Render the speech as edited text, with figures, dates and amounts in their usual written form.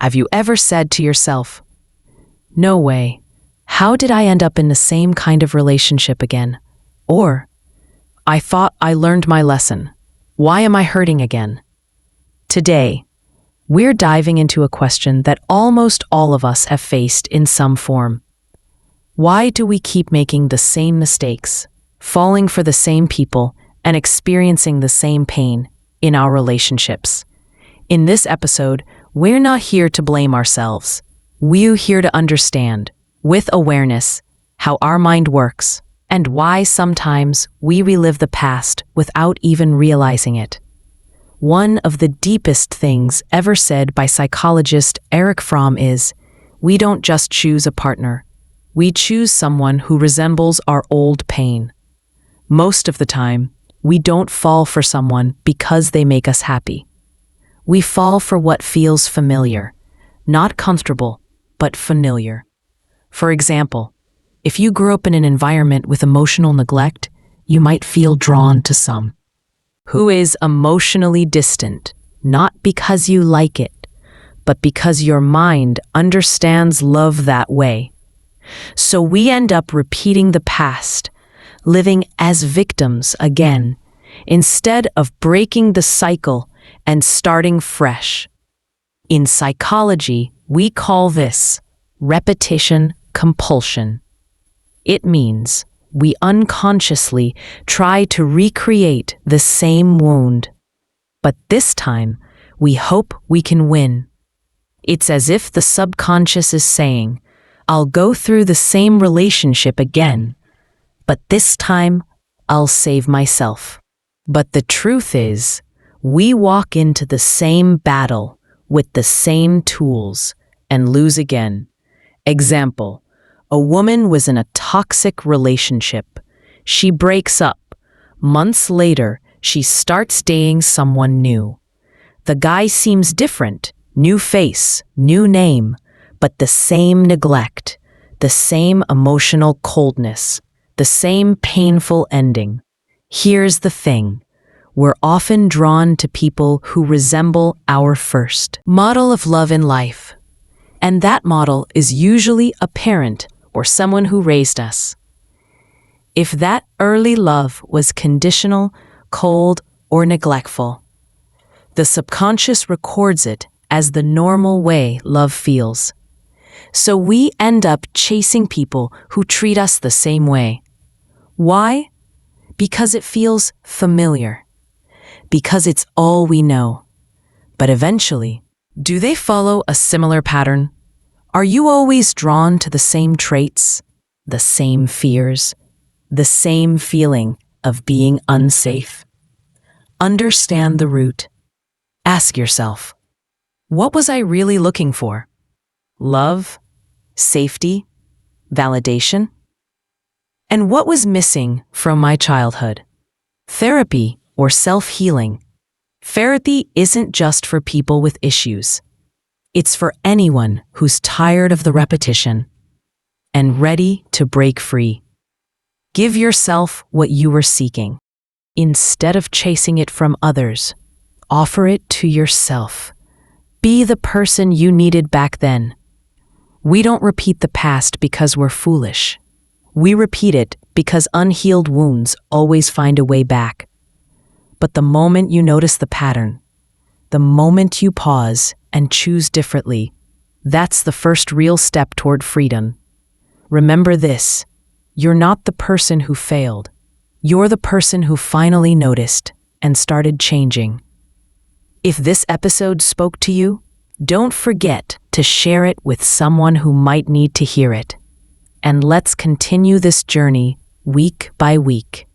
Have you ever said to yourself, "No way, how did I end up in the same kind of relationship again?" Or, "I thought I learned my lesson. Why am I hurting again?" Today, we're diving into a question that almost all of us have faced in some form. Why do we keep making the same mistakes, falling for the same people, and experiencing the same pain in our relationships? In this episode, we're not here to blame ourselves. We're here to understand, with awareness, how our mind works and why sometimes we relive the past without even realizing it. One of the deepest things ever said by psychologist Erich Fromm is, "We don't just choose a partner. We choose someone who resembles our old pain." Most of the time, we don't fall for someone because they make us happy. We fall for what feels familiar, not comfortable, but familiar. For example, if you grew up in an environment with emotional neglect, you might feel drawn to someone who is emotionally distant, not because you like it, but because your mind understands love that way. So we end up repeating the past, living as victims again, instead of breaking the cycle and starting fresh. In psychology, we call this repetition compulsion. It means we unconsciously try to recreate the same wound, but this time we hope we can win. It's as if the subconscious is saying, "I'll go through the same relationship again, but this time I'll save myself." But the truth is, we walk into the same battle with the same tools and lose again. Example, a woman was in a toxic relationship. She breaks up. Months later, she starts dating someone new. The guy seems different, new face, new name, but the same neglect, the same emotional coldness, the same painful ending. Here's the thing. We're often drawn to people who resemble our first model of love in life. And that model is usually a parent or someone who raised us. If that early love was conditional, cold, or neglectful, the subconscious records it as the normal way love feels. So we end up chasing people who treat us the same way. Why? Because it feels familiar. Because it's all we know. But eventually, do they follow a similar pattern? Are you always drawn to the same traits, the same fears, the same feeling of being unsafe? Understand the root. Ask yourself, what was I really looking for? Love? Safety? Validation? And what was missing from my childhood? Therapy or self-healing? Therapy isn't just for people with issues. It's for anyone who's tired of the repetition and ready to break free. Give yourself what you were seeking. Instead of chasing it from others, offer it to yourself. Be the person you needed back then. We don't repeat the past because we're foolish. We repeat it because unhealed wounds always find a way back. But the moment you notice the pattern, the moment you pause and choose differently, that's the first real step toward freedom. Remember this, you're not the person who failed. You're the person who finally noticed and started changing. If this episode spoke to you, don't forget to share it with someone who might need to hear it. And let's continue this journey week by week.